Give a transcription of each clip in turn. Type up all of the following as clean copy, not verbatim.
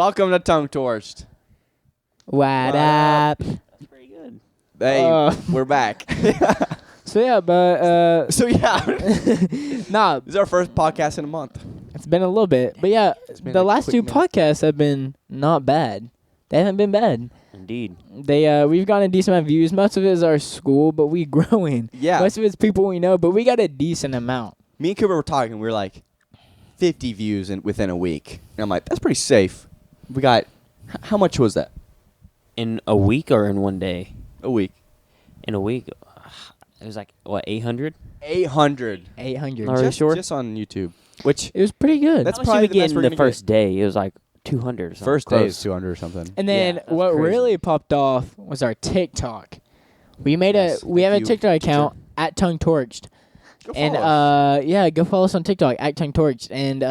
Welcome to Tongue Torched. What up? That's pretty good. Hey, we're back. So yeah, but nah, This is our first podcast in a month. it's been a little bit, but yeah, been the a last quick two minute. podcasts have been not bad. They haven't been bad. Indeed. We've gotten a decent amount of views. Most of it is our school, but we growing. Yeah. Most of it's people we know, but we got a decent amount. Me and Cooper were talking. We were like 50 views within a week. And I'm like, that's pretty safe. We got, how much was that? In a week or in one day? A week. In a week, it was like, what, 800? 800. 800. Are you sure? Just on YouTube. Which, It was pretty good. That's How much probably did we the best get we're in the gonna first day? It was like 200 or something. first day is Close. 200 or something. And then Yeah, that's what crazy. really popped off was our TikTok. We made Yes, we have a thank you, TikTok account teacher. at Tongue Torched. Go And follow us. yeah, go follow us on TikTok at Tongue Torched. And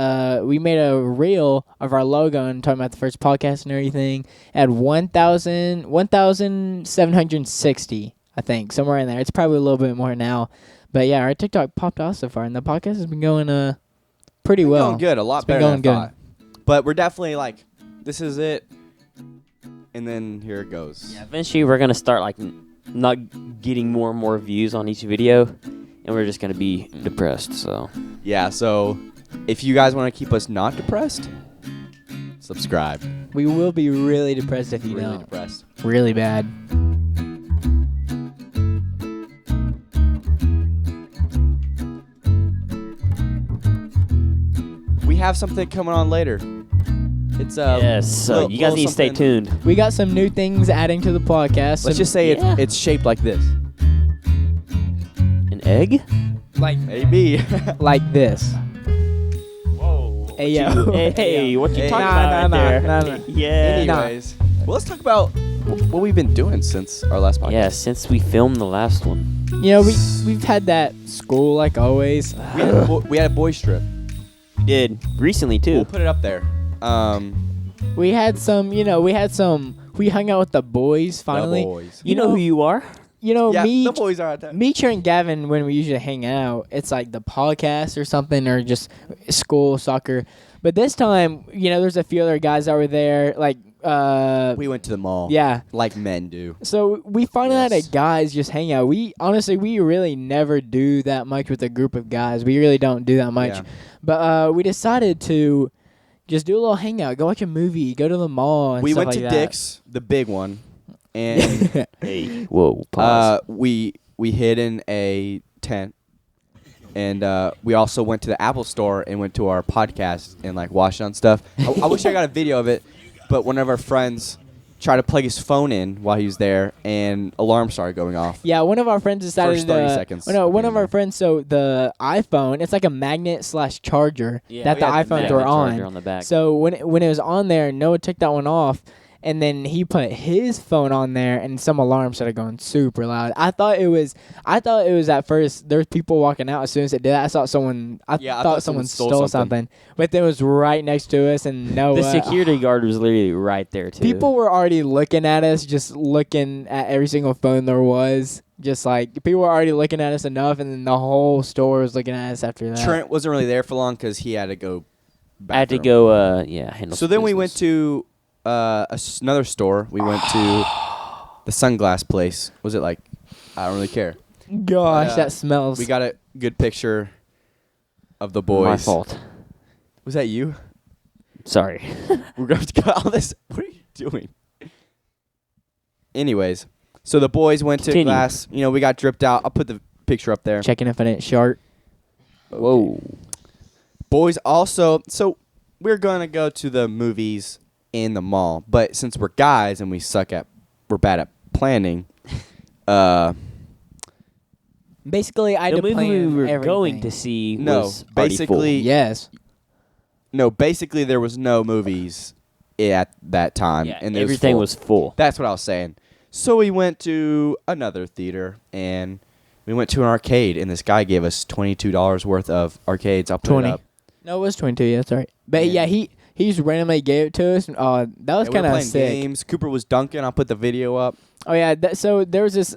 we made a reel of our logo and talking about the first podcast and everything. At 1,760, I think, somewhere in there. It's probably a little bit more now. But yeah, our TikTok popped off so far, and the podcast has been going pretty well. Going good. A lot It's been better than going I thought. But we're definitely like, this is it. And then here it goes. Yeah, eventually we're going to start like not getting more and more views on each video. And we're just going to be depressed, so. Yeah, so if you guys want to keep us not depressed, subscribe. We will be really depressed if you Really don't. depressed. Really bad. We have something coming on later. It's yes, so little- you guys little need to stay something- tuned. We got some new things adding to the podcast. Let's just say Yeah. it's shaped like this. An egg? like Maybe. like this. Whoa. Hey, yo. Hey, what you Hey. talking Nah, about nah, right there? nah, nah. Yeah. Anyways, well, let's talk about what we've been doing since our last podcast. Yeah, since we filmed the last one. You know, we've had that school like always. We had a boys trip. We did. Recently, too. We'll put it up there. We had some, you know, we hung out with the boys finally. The boys. You know who you are? You know, Yeah, me, the boys are at that. me, Trent, and Gavin, when we usually hang out, it's like the podcast or something, or just school, soccer. But this time, you know, there's a few other guys that were there, like, We went to the mall. yeah. Like men do. So we finally had Yes. a guys just hang out. We really never do that much with a group of guys. We really don't do that much. Yeah. But we decided to just do a little hangout, go watch a movie, go to the mall, and We stuff went like to that. Dick's, the big one, and Hey. Whoa, pause. we hid in a tent, and we also went to the Apple store and went to our podcast and like watched on stuff. I wish I got a video of it, but one of our friends tried to plug his phone in while he was there, and alarm started going off. Yeah, one of our friends decided. First 30 seconds No, one of of being our there. friends. So the iPhone, it's like a magnet / charger Yeah, that we the had iPhones magnet were charger on. on the back. So when it was on there, Noah took that one off, and then he put his phone on there, and some alarm started going super loud. I thought it was at first there was people walking out as soon as it did that. I thought someone someone stole stole something. something, but it was right next to us, and Noah. The security guard was literally right there, too. People were already looking at us, just looking at every single phone there was. Just like people were already looking at us enough, and then the whole store was looking at us after that. Trent wasn't really there for long because he had to go. I had to bathroom. go, handle So some then we went business. to another store. We went to the sunglass place. Was it like? I don't really care. Gosh, But, that smells. We got a good picture of the boys. My fault. Was that you? Sorry. We're going to cut all this. What are you doing? Anyways, so the boys went to Continue. glass. You know, we got dripped out. I'll put the picture up there. checking if I didn't shart. Whoa. Boys also. So we're gonna go to the movies in the mall, but since we're guys and we're bad at planning. Basically, I had The to movie plan we were everything. going to see No, was already full. basically- Yes. No, basically there was no movies at that time, Yeah, and it everything full. was full. That's what I was saying. So we went to another theater, and we went to an arcade, and this guy gave us $22 worth of arcades. I'll put 20. it up. No, it was 22. Yeah, that's right. But Yeah. yeah, he just randomly gave it to us. That was Yeah, we were kind of playing sick. games. Cooper was dunking. I'll put the video up. Oh yeah, so there was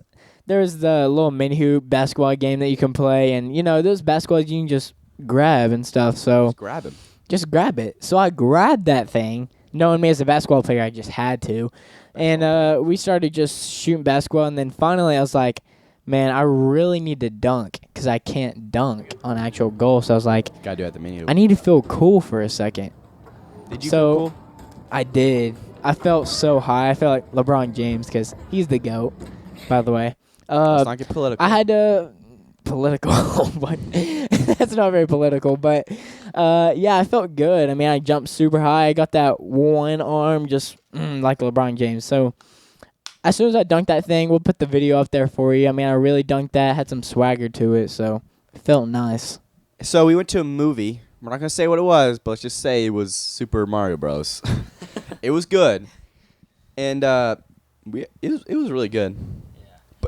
the little mini hoop basketball game that you can play, and you know those basketballs you can just grab and stuff. So Just grab him. just grab it. So I grabbed that thing, knowing me as a basketball player, I just had to. And we started just shooting basketball, and then finally I was like, man, I really need to dunk because I can't dunk on actual goal. So I was like, Gotta do it at the menu. I need to feel cool for a second. Did you So- feel cool? I did. I felt so high. I felt like LeBron James because he's the GOAT, by the way. Let's not get political. I had to political, but that's not very political. But yeah, I felt good. I mean, I jumped super high. I got that one arm just like LeBron James. So as soon as I dunked that thing, we'll put the video up there for you. I mean, I really dunked that. Had some swagger to it, so it felt nice. So we went to a movie. We're not gonna say what it was, but let's just say it was Super Mario Bros. It was good, and it was really good.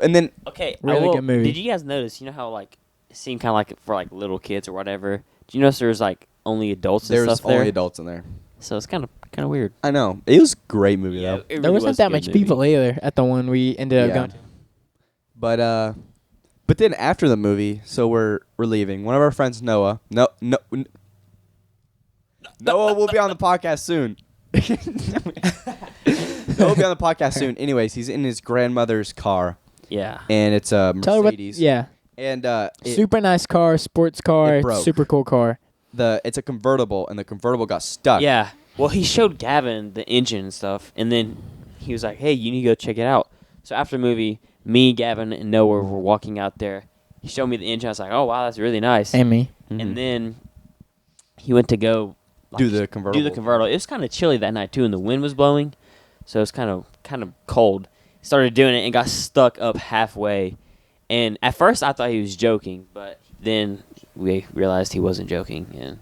And then Okay, Really good movie. Did you guys notice? You know how like it seemed kind of like for like little kids or whatever. Did you notice there was like only adults and there was stuff there? only adults in there. So it's kind of weird. I know. It was a great movie though. it There really wasn't was a that good much movie. people either at the one we ended up Yeah. going to. But then after the movie, so we're leaving. One of our friends, Noah. Noah will be on the podcast soon. Noah will be on the podcast soon. Anyways, he's in his grandmother's car, Yeah. and it's a Tell her what. Mercedes. Yeah, And super nice car, sports car, it broke. super cool car. it's a convertible, and the convertible got stuck. Yeah. Well, he showed Gavin the engine and stuff, and then he was like, "Hey, you need to go check it out." So after the movie, me, Gavin, and Noah were walking out there. He showed me the engine. I was like, "Oh wow, that's really nice." And me. Mhm. And then he went to go Do the convertible. Do the convertible. It was kind of chilly that night too, and the wind was blowing, so it was kind of cold. He started doing it and got stuck up halfway. And at first, I thought he was joking, but then we realized he wasn't joking. And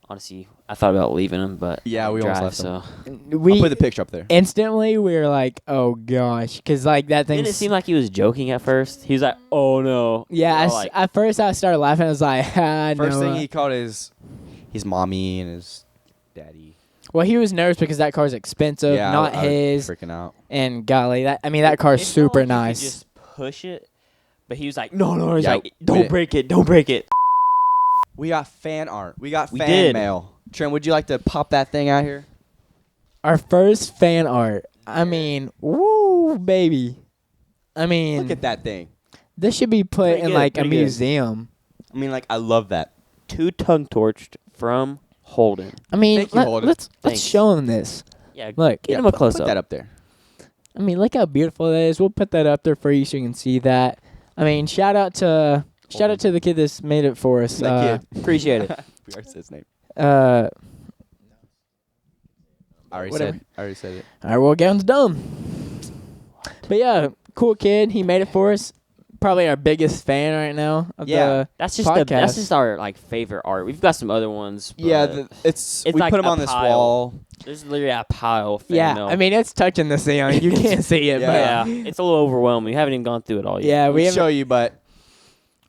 honestly, I thought about leaving him, but Yeah, we almost left him. So We I'll put the picture up there. instantly we were like, oh gosh, because like that thing. didn't it seem like he was joking at first? He was like, "Oh no." Yeah, We're all like, at first I started laughing. I was like, First no. thing he called his mommy and his daddy. Well, he was nervous because that car's expensive, Yeah, not I was his. freaking out. And golly, that it car's felt super like he could nice. just push it, but he was like, "No." He's Yeah, like, we "Don't didn't- break it. Don't break it." We got fan art. We got We fan did. mail. Trent, would you like to pop that thing out here? Our first fan art. I mean, woo, baby. I mean, Look at that thing. this should be put Pretty in good, like a pretty good. museum. I mean, like, I love that. 2 tongue torched from Holden. I mean, Thank you, Holden. let's Thanks. show them this. Yeah, Look, get him a close Put up. that up there. I mean, look how beautiful that is. We'll put that up there for you so you can see that. I mean, shout out to the kid that's made it for us. That kid. Appreciate it. We already said his name. Uh, I Whatever. already said it. all right, well, Gavin's dumb. But yeah, cool kid. He made it for us. Probably our biggest fan right now of Yeah. That's just Podcast. that's just our like favorite art. We've got some other ones. Yeah, but it's it's we like put them a on this pile. wall. there's literally a pile of fan Yeah, mail. I mean, it's touching the ceiling. You can't see it, Yeah. yeah, it's a little overwhelming. We haven't even gone through it all but yet. yeah, we We'll have. show you, but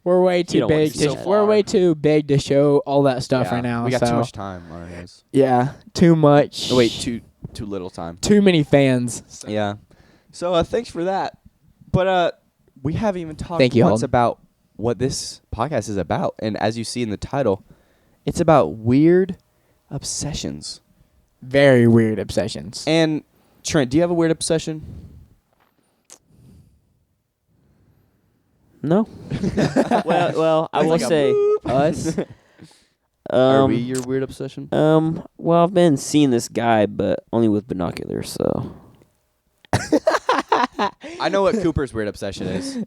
We're way too don't want big. to see To, that. we're way too big to show all that stuff yeah, right now. we got so. too much time on our hands. Yeah, too much. Oh, wait, too little time. Too many fans. Yeah. So thanks for that. But we haven't even talked Thank you, once Holden. about what this podcast is about. And as you see in the title, it's about weird obsessions. Very weird obsessions. And Trent, do you have a weird obsession? No. well, I It's will like a say boop. us. Are we your weird obsession? Well, I've been seeing this guy, but only with binoculars. So I know what Cooper's weird obsession is.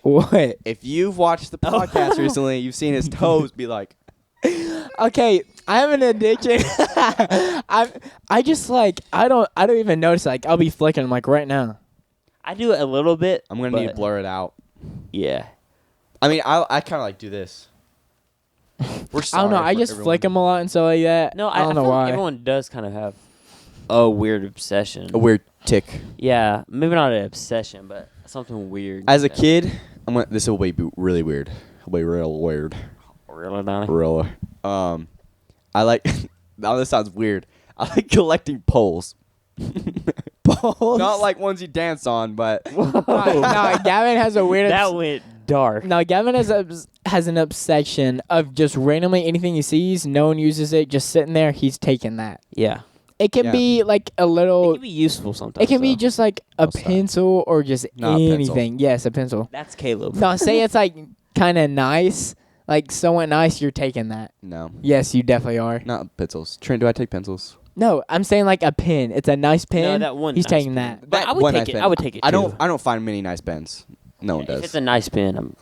What? If you've watched the podcast recently, you've seen his toes be like, Okay, I have an addiction. I just like I don't even notice. Like I'll be flicking like right now. I do it a little bit. I'm going to need to but- blur it out. Yeah. I mean, I kind of like do this. We're I sorry don't know. I for just everyone. flick them a lot and stuff like that. No, I don't know feel like why. everyone does kind of have a weird obsession. A weird tick. Yeah, maybe not an obsession, but something weird. As a that- kid, this will be really weird. It'll be real weird. Really, Donnie? Real. I like. Now this sounds weird. I like collecting poles. Poles? Not like ones you dance on, but no, Gavin has a weird. That went dark. No, Gavin has an obsession of just randomly anything he sees, no one uses it, just sitting there, he's taking that. Yeah. It can Yeah. be like a It little. can be useful sometimes. It can be though. just like a What's that? pencil or just Not a pencil. anything. Yes, a pencil. That's Caleb. No, say it's like kind of nice, like somewhat nice. You're taking that. No, Yes, you definitely are. not pencils. Trent, do I take pencils? No, I'm saying like a pen. It's a nice pen. No, that one. He's nice taking pen. that. But I would one take nice it. pen. I would take it. I too. don't find many nice pens. No one If does. it's a nice pen,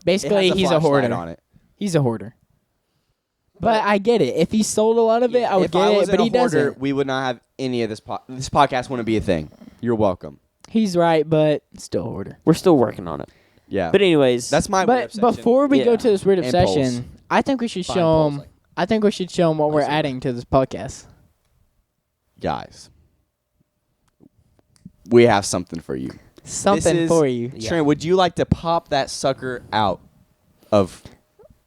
Basically, It has he's a flashlight hoarder. on it. He's a hoarder. But I get it. If he sold a lot of it, I would If I get it. wasn't But he a hoarder, doesn't. we would not have any of this. This podcast wouldn't be a thing. You're welcome. He's right, but still a hoarder. we're still working on it. Yeah. But anyways, That's my weird But obsession. before we go Yeah. to this weird And obsession, polls. I think we should Fine show polls, him. like- I think we should show him what we're see. adding to this podcast. Guys, we have something for you. Something is- for you. Trent, would you like to pop that sucker out of?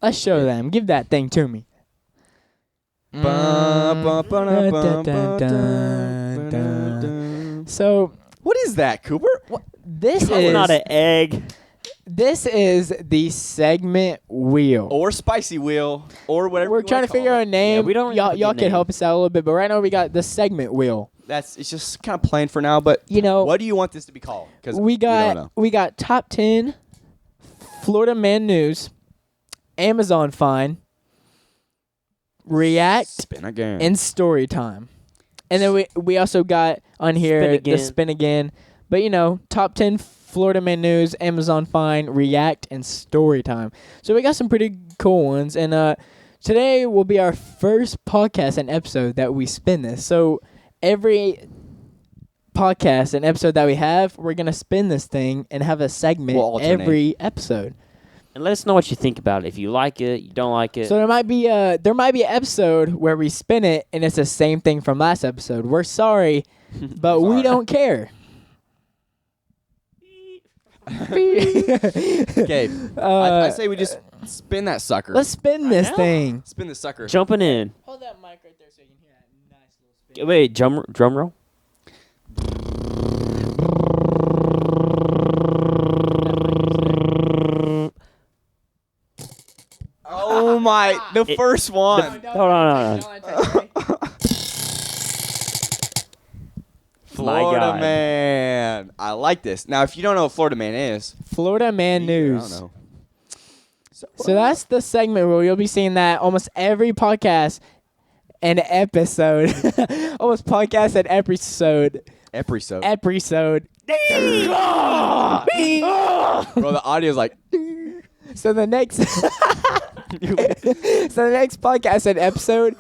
Let's show them. Give that thing to me. So What is that, Cooper? What? this that's is not an egg. this is the segment wheel. Or spicy wheel, or whatever. We're you trying wanna to figure call out a it. name. we don't really y'all have a y'all good can name. help us out a little bit, but right now we got the segment wheel. It's just kind of plain for now. But You know, what do you want this to be called? Because we don't know. got top 10 Florida man news, Amazon fine, react, Spin again. and story time. And then we also got on here Spin the again. spin again. But top 10 Florida man news, Amazon fine, react, and story time. So we got some pretty cool ones. And today will be our first podcast and episode that we spin this. So every podcast and episode that we have, we're gonna spin this thing and have a segment We'll alternate. every episode. And let us know what you think about it. If you like it, you don't like it. So there might be an episode where we spin it and it's the same thing from last episode. We're sorry, but we Sorry. don't care. Okay, I say we just spin that sucker. Let's spin this know. thing. spin the sucker. Jumping in. Hold that mic right there so you can hear that nice little spin. Wait, drum roll. Oh my! The first one. Hold on. My Florida God. man. I like this. Now, if you don't know what Florida man is, Florida man I news. don't know. So that's the segment where you'll be seeing that almost every podcast and episode. Almost podcast and episode. Episode. Episode. Bro, the audio's like. So the next podcast and episode,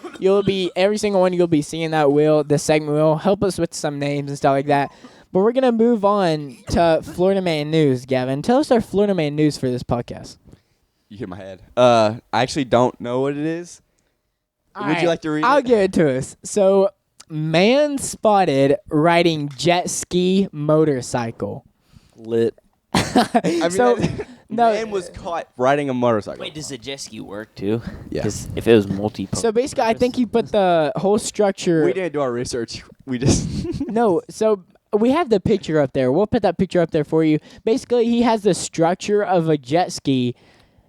every single one you'll be seeing that wheel, the segment wheel. Help us with some names and stuff like that. But we're gonna move on to Florida Man News, Gavin. Tell us our Florida Man News for this podcast. You hit my head. I actually don't know what it is. Would you like to read I'll it? give it to us. So, man spotted riding jet ski motorcycle. Lit. I mean, So, no. man was caught riding a motorcycle. Wait, does the jet ski work too? Yeah. Because if it was multi. So basically, I think he put the whole structure. We didn't do our research. We just. No, so we have the picture up there. We'll put that picture up there for you. Basically, he has the structure of a jet ski.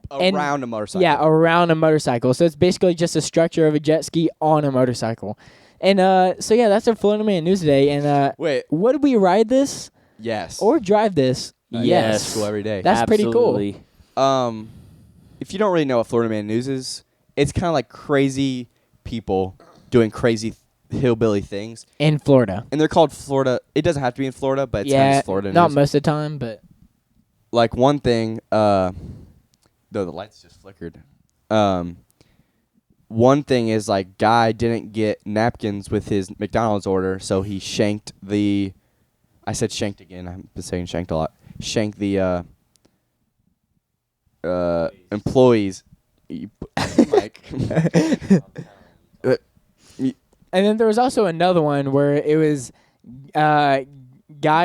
And- around a motorcycle. Yeah, around a motorcycle. So it's basically just a structure of a jet ski on a motorcycle. And so yeah, that's our Florida Man News today. And Wait. would we ride this Yes. or drive this? Yes. School every day. That's pretty cool. Absolutely. If you don't really know what Florida Man News is, it's kind of like crazy people doing crazy hillbilly things, In Florida. and they're called Florida. It doesn't have to be in Florida, but it's kind Yeah, of Florida not news. most of the time, but Like one thing, though the lights just flickered. One thing is like guy didn't get napkins with his McDonald's order, so he shanked the. I said shanked again. I've been saying shanked a lot. Shanked the employees. Like, and then there was also another one where it was guy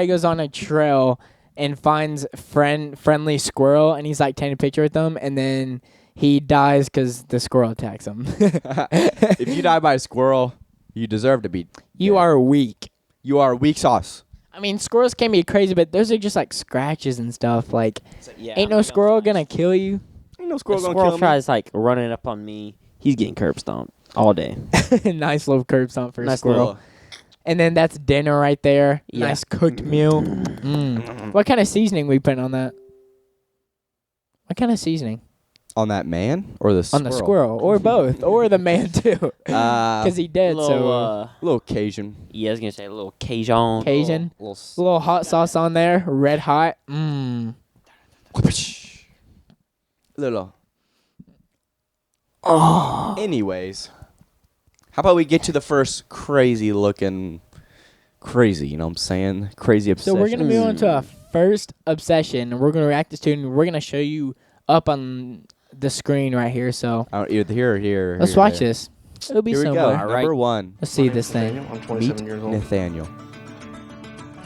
goes on a trail and finds friendly squirrel, and he's like taking a picture with them, and then he dies because the squirrel attacks him. if you die by a squirrel, you deserve to be. You dead. are weak. You are weak sauce. I mean, squirrels can be crazy, but those are just like scratches and stuff. Like, Yeah, ain't no squirrel gonna kill you. Ain't no The squirrel gonna squirrel kill me. tries like running up on me. He's getting curb stomped all day. Nice little curb stomp for a Nice squirrel. little- And then that's dinner right there. Yeah. Nice cooked meal. What kind of seasoning we putting on that? What kind of seasoning? On that man or the On the squirrel, or both, or the man too, because he dead. little, So little Cajun. yeah, I was gonna say a little Cajun. Cajun, Little, a little hot sauce on there, red hot. little. Oh. Anyways, how about we get to the first crazy, you know what I'm saying? Crazy So obsession. we're gonna move on to our first obsession. We're gonna react to it, and we're gonna show you up on the screen right here. So Either here or here. let's watch this. It'll be Here we somewhere. go. Number one. Let's see this thing. I'm Meet 27 years old, Nathaniel.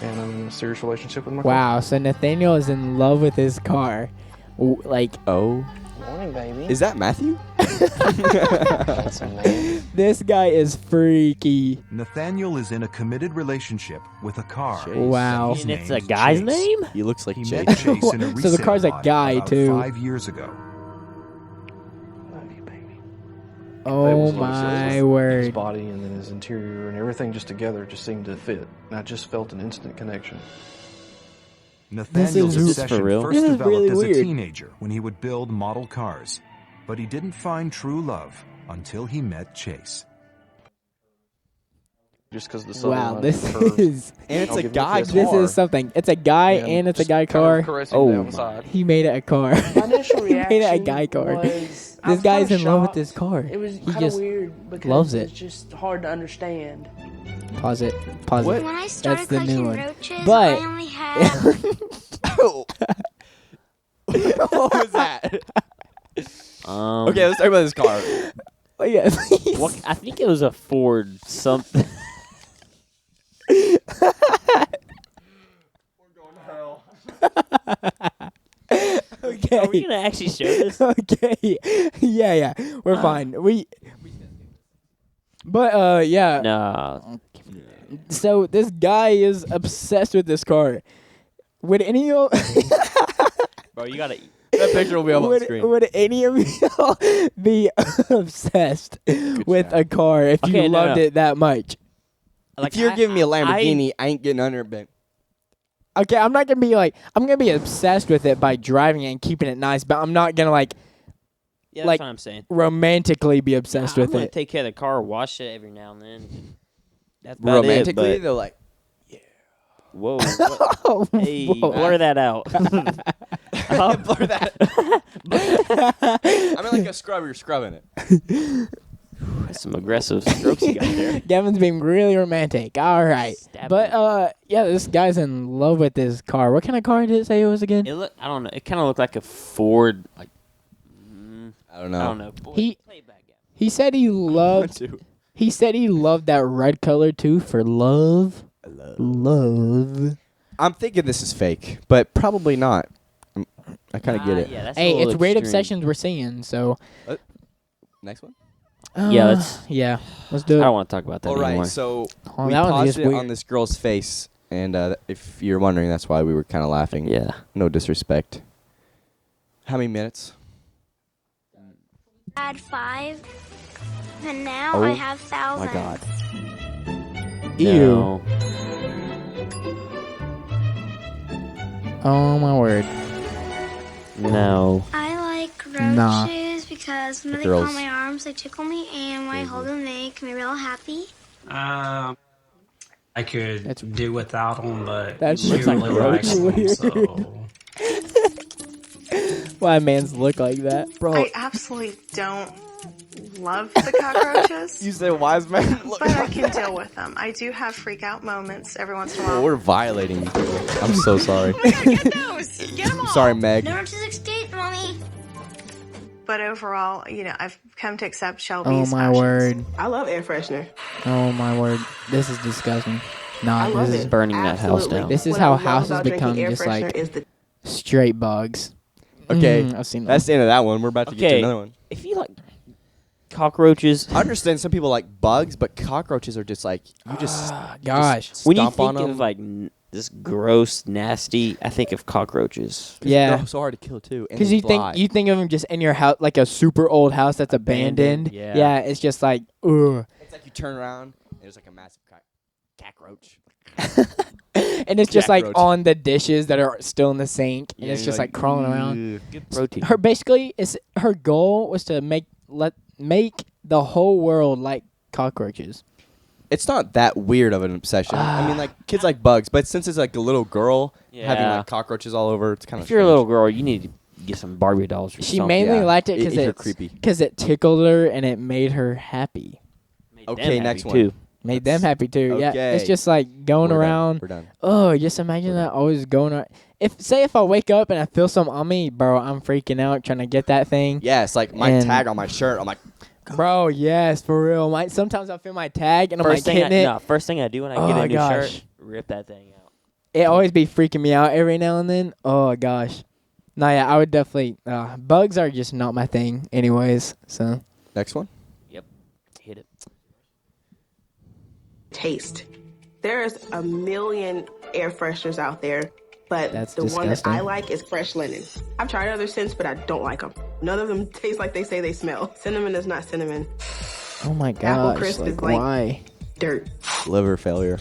and I'm in a serious relationship with my car. Wow. So Nathaniel is in love with his car. Like Oh. Morning, baby. Is that Matthew? Handsome man. this guy is freaky. Nathaniel is in a committed relationship with a car. Chase. Wow. He's And it's a named guy's Chase. name? He looks like He Jake. met Chase in a So the resale car's a lot guy, about too. 5 years ago. Love you, baby. Oh my His word. body and then his interior and everything just together just seemed to fit. And I just felt an instant connection. Nathaniel's is- Is this obsession for real? first This is developed really as weird. a teenager when he would build model cars. But he didn't find true love until he met Chase. Just because the southern Wow, line this curves. is And it's I'll a give you a guy kiss. this car. is something. It's a guy and it's a just guy kind of car. caressing Oh down my. the side. He made it a car. My initial He reaction made it a guy car. was I This was guy's kinda in love with shocked. his car. It was He kind of just weird because loves it. it's just hard to understand. Pause it. Pause What? it. When I started That's the new collecting one. roaches, But- I only had What was that? Um, Okay, let's talk about this car. Oh, yeah, please. what, I think it was a Ford something. Okay. Are we gonna actually show this? Okay. Yeah. We're fine. But yeah. No. So this guy is obsessed with this car. Would any of Bro, you gotta. That picture will be up on the screen. would any of y'all be obsessed with job. a car if you Okay, no, loved no. it that much? Like, if you're giving me a I- Lamborghini, I ain't getting under it, but Okay, I'm not gonna be like I'm gonna be obsessed with it by driving it and keeping it nice, but I'm not gonna like Yeah, that's like- what I'm saying. romantically be obsessed I'm with gonna it. take care of the car, wash it every now and then. That's about romantically, it, they're like, but, whoa. What, Oh, hey, whoa. blur that out. blur that. I mean, like a scrub, you're scrubbing it. That's some aggressive strokes you got there. Gavin's being really romantic. All right, Stab but me. yeah, this guy's in love with this car. What kind of car did it say it was again? It look, I don't know. It kind of looked like a Ford. Like, I don't know. I don't know. Boy, He- play it back, Gavin. He said he loved. He said he loved that red color too for love. Love. I'm thinking this is fake, but probably not. I kind of get it. Yeah, that's a Hey, little it's weird extreme. obsessions we're seeing. So Next one. Yeah, let's- let's I do it. don't want to talk about that All right, anymore. so Oh, we that one's paused just it weird. on this girl's face, and if you're wondering, that's why we were kind of laughing. Yeah. No disrespect. How many minutes? had 5, and now Oh I have thousands. My God. Ew. No. Oh my word. No. I like roaches Nah. because when The they girls. call my arms, they tickle me, and when I hold them, they make me real happy. I could That's- do without them, but That she looks like really roach likes them, weird. so Why man's look like that, bro? I absolutely don't love the cockroaches, You say wise man? Look. but I can deal with them. I do have freak out moments every once in a Oh, while. we're violating you. I'm so sorry. Get those! Get them all! Sorry, Meg. No to escape, mommy. But overall, I've come to accept Oh Shelby's my actions. word. I love air freshener. Oh my word. This is disgusting. Nah, I love this is it. burning that house Absolutely. down. This is What how I love houses about drinking become air just freshener like is the straight bugs. Okay, I've seen that's that. the end of that one. We're about to get to Okay. another one. If you like cockroaches, I understand some people like bugs, but cockroaches are just like you just Gosh. when you stomp on think them. of like this gross, nasty. I think of cockroaches. Yeah. They're so hard to kill too. Because you think of them just in your house, like a super old house that's abandoned. Yeah. It's just like, ugh. It's like you turn around and there's like a massive cockroach. And it's just like Cockroach. on the dishes that are still in the sink, and Yeah, it's you're just like crawling around. Good protein. Her goal was to make the whole world like cockroaches. It's not that weird of an obsession. I mean, like kids like bugs, but since it's like a little girl having Yeah. like cockroaches all over, it's kind of. If you're a little girl, you need to get some Barbie dolls. Or She something. mainly Yeah. liked it If you're creepy. because it tickled her and it made her happy. Made Okay, them next happy, one. too. Made them happy too. Yeah, Okay. it's just like going We're done. around. We're done. Oh, just imagine that always going around. If I wake up and I feel something on me, bro, I'm freaking out trying to get that thing. Yeah, it's like my And- tag on my shirt. I'm like, Bro, yes, for real. Sometimes I feel my tag and I'm First like thing, hitting it. first thing I do when I Oh, get a new gosh. shirt, rip that thing out. It always be freaking me out every now and then. Oh gosh. No, yeah, I would definitely. Bugs are just not my thing, anyways. So next one. Hit it. Taste. There's a million air fresheners out there, but That's the one that disgusting. I like is fresh linen. I've tried other scents, but I don't like them. None of them taste like they say they smell. Cinnamon is not cinnamon. oh my gosh, crisp like is like- why? Dirt. Liver failure.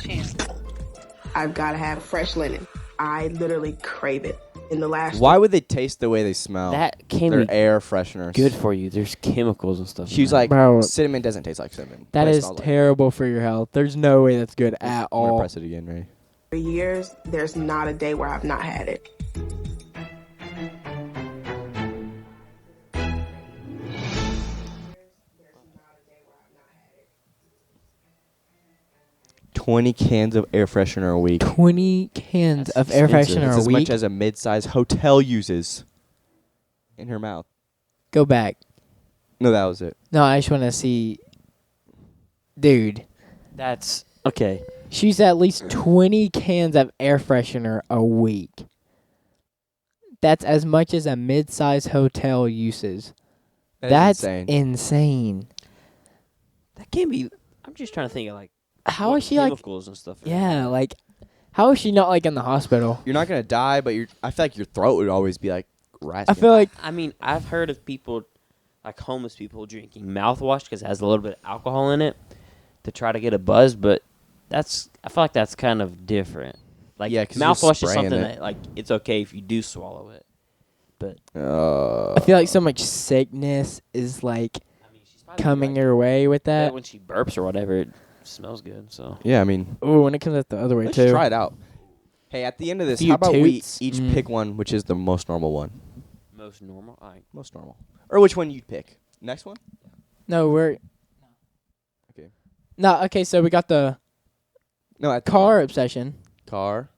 I've got to have fresh linen. I literally crave it. In the last Why would they taste the way they smell? That can They're be air fresheners. good for you. There's chemicals and stuff. in She's that. like, Bro. cinnamon doesn't taste like cinnamon. That but it is smells like it. terrible for your health. There's no way that's good at I'm gonna all. press it again, ready? 3 years, there's not a day where I've not had it. $20 cans of air freshener a week. 20 cans That's of air expensive. freshener It's a as week. much as a mid-sized hotel uses in her mouth. Go back. No, that was it. No, I just want to see. Dude, That's okay. she's at least 20 cans of air freshener a week. That's as much as a mid-sized hotel uses. That's insane. insane. That can't be. I'm just trying to think of like How what is she like? chemicals and stuff. Yeah, like, how is she not like in the hospital? You're not gonna die, but I feel like your throat would always be like rasping. I feel like I mean, I've heard of people, like homeless people, drinking mouthwash because it has a little bit of alcohol in it to try to get a buzz. But I feel like that's kind of different. Like, Yeah, 'cause you're mouthwash is spraying something it. that like it's okay if you do swallow it. But I feel like so much sickness is like I mean, she's probably coming like, her way with that. when she burps or whatever, it smells good. So yeah, I mean, Ooh, when it comes out the other way let's too. try it out. Hey, at the end of this, Few how about we toots. each Mm. pick one, which is the most normal one? most normal. All right. Most normal. Or which one you'd pick? Next one? No, we're Okay. no. Okay, so we got the No, at the car end. obsession, Car.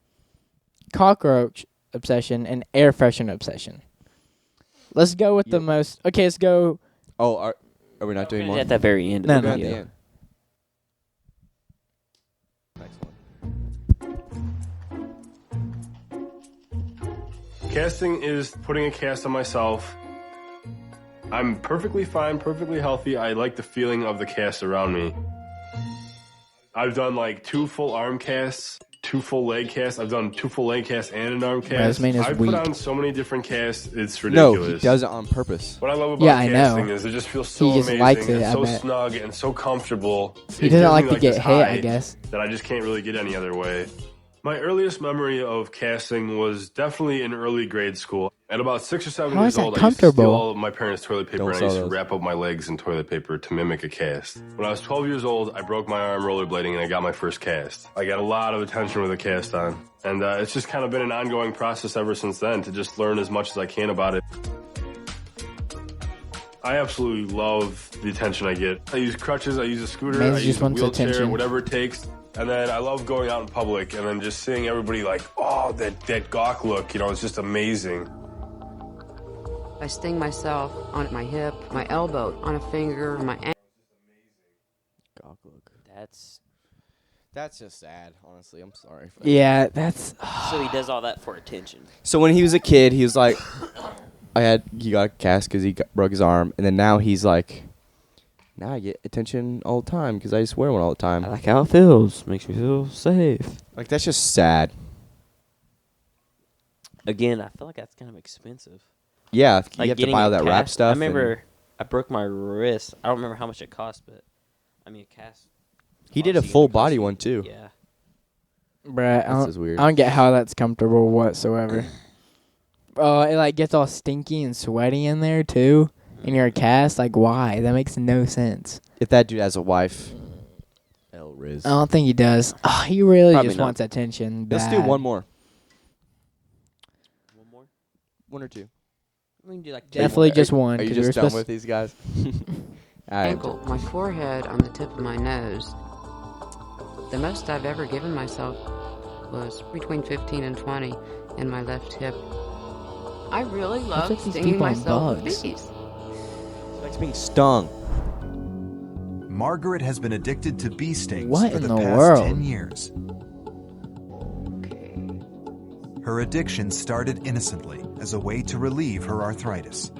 cockroach obsession, and air freshener obsession. Let's go with the Yep. most. Okay, let's go. Oh, are we not doing more? At the very end. No, of the no. At the video. end. Next one. Casting is putting a cast on myself. I'm perfectly fine, perfectly healthy. I like the feeling of the cast around me. I've done like 2 full arm casts, 2 full leg casts. I've done 2 full leg casts and an arm cast. this man is I've weak. put on so many different casts, it's No, ridiculous. he does it on purpose. What I love about Yeah, I know. casting is it just feels so He just amazing likes it, and I so bet. snug and so comfortable. He It doesn't gives like me, to get this hit, I high guess. that I just can't really get any other way. My earliest memory of casting was definitely in early grade school. At about 6 or 7 How years is that old, I used to steal comfortable? all of my parents' toilet paper Don't and I sell used to those. wrap up my legs in toilet paper to mimic a cast. When I was 12 years old, I broke my arm rollerblading and I got my first cast. I got a lot of attention with a cast on. And it's just kind of been an ongoing process ever since then to just learn as much as I can about it. I absolutely love the attention I get. I use crutches, I use a scooter, Man I use just a wants wheelchair, attention. whatever it takes. And then I love going out in public and then just seeing everybody like, oh, that gawk look, you know, it's just amazing. I sting myself on my hip, my elbow, on a finger, my ankle. That's just sad, honestly. I'm sorry. Yeah, that's. So he does all that for attention. So when he was a kid, he was like, he got a cast because broke his arm, and then now he's like, now I get attention all the time because I just wear one all the time. I like how it feels. Makes me feel safe. Like that's just sad. again, I feel like that's kind of expensive. Yeah, Like you have to getting buy all a that wrap cast. stuff. I remember I broke my wrist. I don't remember how much it cost, but I mean, a cast. He did a obviously full gonna cost body you- one too. Yeah. Bruh, That's just weird. I don't get how that's comfortable whatsoever. It like gets all stinky and sweaty in there too. And you're a cast, like why? That makes no sense. If that dude has a wife, El Riz. I don't think he does. Oh, he really Probably just not. wants attention. Let's do bad. one more. One more. One or two. We can do like Definitely just one. Are you 'cause we were just done supposed with these guys? All right. Ankle, my forehead, on the tip of my nose. The most I've ever given myself was between 15 and 20 in my left hip. I really love with these stinging people on myself with bugs? bees. Likes being stung. Margaret has been addicted to bee stings What for in the the past world? 10 years. Her addiction started innocently as a way to relieve her arthritis.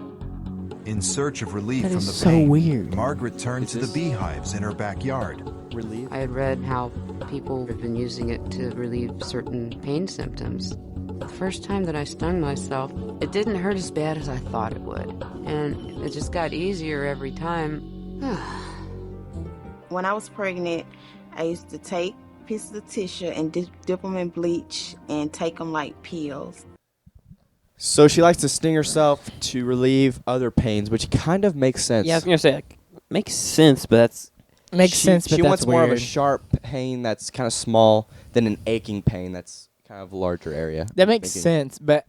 In search of relief That from is the so pain, weird. Margaret turned to the beehives in her backyard. Relief. I had read how people have been using it to relieve certain pain symptoms. The first time that I stung myself, it didn't hurt as bad as I thought it would. And it just got easier every time. When I was pregnant, I used to take pieces of tissue and dip them in bleach and take them like pills. So she likes to sting herself to relieve other pains, which kind of makes sense. Yeah, I was gonna say like, makes sense, but that's Makes sense, but she that's wants more of a weird. sharp pain that's kind of small than an aching pain that's kind of a larger area. That makes Thinking. sense, but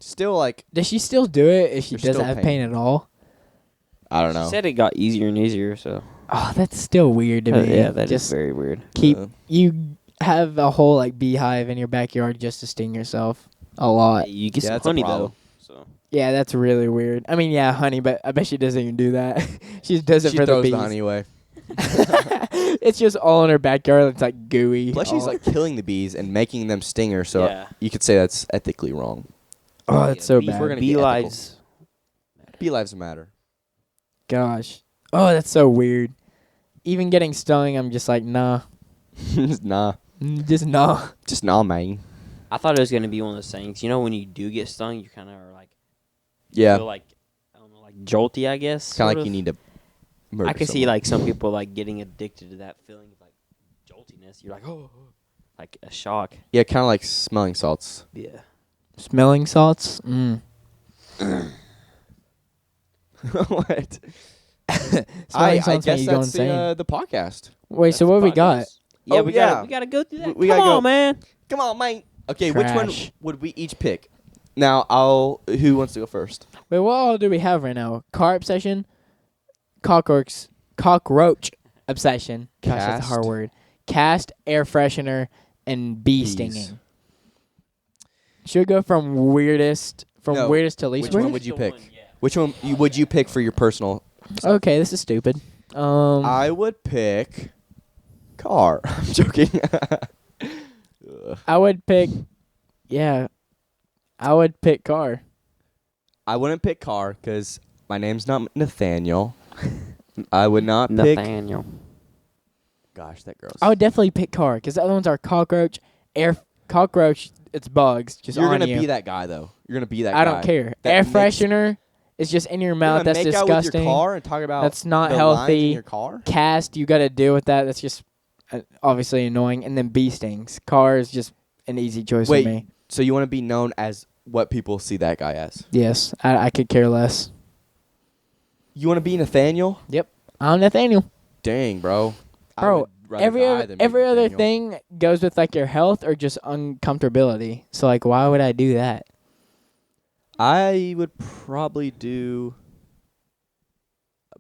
Still, like, does she still do it if she There's doesn't still have pain at all? I don't know. she said it got easier and easier. So Oh, that's still weird to me. yeah, that is just very weird. keep you have a whole like beehive in your backyard just to sting yourself a lot. You get Yeah, some that's a honey problem. though. So Yeah, that's really weird. I mean, yeah, honey, but I bet she doesn't even do that. She just does it She for the throws bees. the honey away. It's just all in her backyard. It's like gooey. Plus, she's all- like killing the bees and making them sting her, so Yeah. you could say that's ethically wrong. oh, that's so bee, bad. We're gonna bee get ethical. lives. Bee lives matter. Gosh. Oh, that's so weird. Even getting stung, I'm just like, nah. Nah. Just nah. Just nah, man. I thought it was gonna be one of those things. You know, when you do get stung, you kind of are like, Yeah. feel like I don't know, like jolty, I guess. Kind of sort like you of. need to murder I can see someone. like some people like getting addicted to that feeling of like joltiness. You're like, oh, like a shock. Yeah, kind of like smelling salts. Yeah. Smelling salts? What? Smelling I salts make guess you go that's insane. the podcast. Wait, so what we got? Yeah, Oh, we yeah. gotta go through that. We Come gotta go. on, man. Come on, man. Okay, which one Trash. would we each pick? Now, who wants to go first? Wait, what all do we have right now? Car obsession, cockroach obsession. Gosh, that's a Cast. hard word. Cast, air freshener, and bee Bees. stinging. Should we go from weirdest No, to least Which one weirdest? would you pick? Which one would you pick for your personal? Okay, this is stupid. I would pick car. I'm joking. Ugh. I would pick. Yeah, I would pick car. I wouldn't pick car because my name's not Nathaniel. I would not pick. Nathaniel. Gosh, that gross. I would definitely pick car because the other ones are cockroach, cockroach. It's bugs. Just You're on gonna you. be that guy though. You're gonna be that. I guy don't care. that Air makes- freshener is just in your You're mouth. gonna That's make out disgusting. with your car and talk about That's not the lines healthy. in your car. Cast, you got to deal with that. That's just obviously annoying. And then bee stings. Car is just an easy choice Wait, for me. so you want to be known as what people see that guy as? Yes, I could care less. You want to be Nathaniel? Yep, I'm Nathaniel. Dang, bro. I Bro, would rather every die other, than be every other Nathaniel. thing goes with like your health or just uncomfortability. So like, why would I do that? I would probably do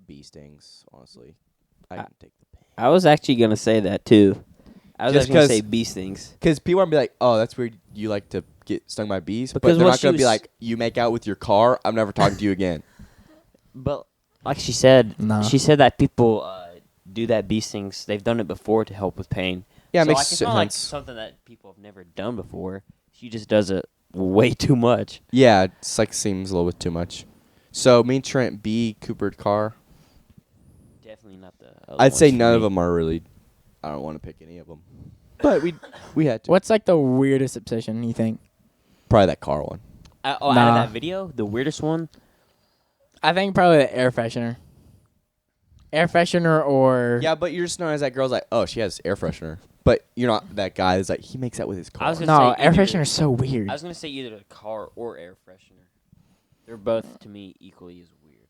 bee stings. Honestly, I can take the pain. I was actually gonna say that too. I was Just actually gonna 'cause- say bee stings. Because people are gonna be like, "Oh, that's weird. You like to get stung by bees," but Because they're what not she gonna be was- like, "You make out with your car. I'm never talking to you again." But like she said, Nah. she said that people do that bee stings. They've done it before to help with pain. Yeah, it so makes like, it's not like sense. something that people have never done before. She just does it way too much. Yeah, it's like seems a little bit too much. So me and Trent B Coopered car. Definitely not the. I'd say none of them are really. I don't want to pick any of them, but we had to. What's like the weirdest obsession you think? Probably that car one. Out of that video, the weirdest one. I think probably the air freshener. Air freshener or Yeah, but you're just known as that girl's like, oh, she has air freshener. But you're not that guy that's like, he makes that with his car. no, air freshener is so weird. I was gonna say either the car or air freshener. They're both to me equally as weird.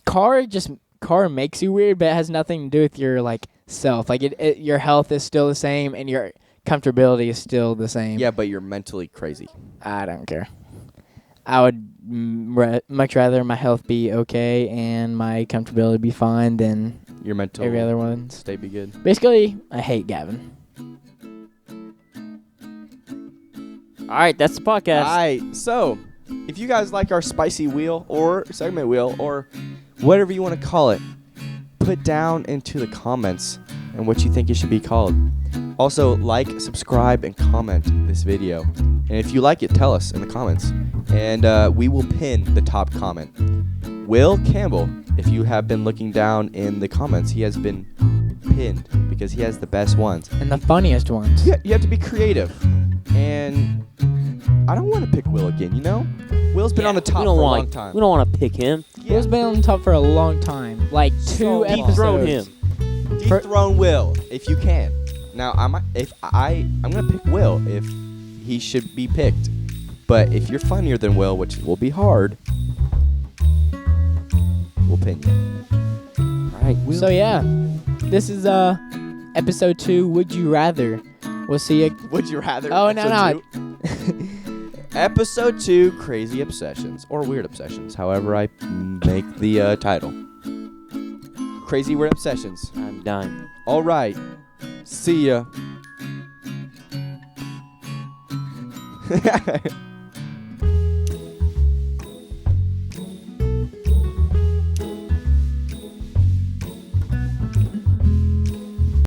Car makes you weird, but it has nothing to do with your like self. Like your health is still the same and your comfortability is still the same. Yeah, but you're mentally crazy. I don't care. I would much rather my health be okay and my comfortability be fine than your mental every other one. Stay be good. Basically, I hate Gavin. All right, that's the podcast. All right, so if you guys like our spicy wheel or segment wheel or whatever you want to call it, put down into the comments and what you think it should be called. Also, like, subscribe, and comment this video. And if you like it, tell us in the comments. And we will pin the top comment. Will Campbell, if you have been looking down in the comments, he has been pinned because he has the best ones. And the funniest ones. Yeah, you have to be creative. And I don't want to pick Will again, you know? Will's been on the top for a long time. We don't want to pick him. Yeah. Will's been on the top for a long time. Like 2 episodes. Dethrone him. Dethrone Will if you can. Now, I'm gonna pick Will if he should be picked. But if you're funnier than Will, which will be hard, we'll pin you. All right, Will. So yeah, this is episode 2. Would you rather? We'll see you. Would you rather? Oh no. Episode 2, Crazy Obsessions or Weird Obsessions, however I make the title. Crazy Weird Obsessions. I'm done. All right. See ya.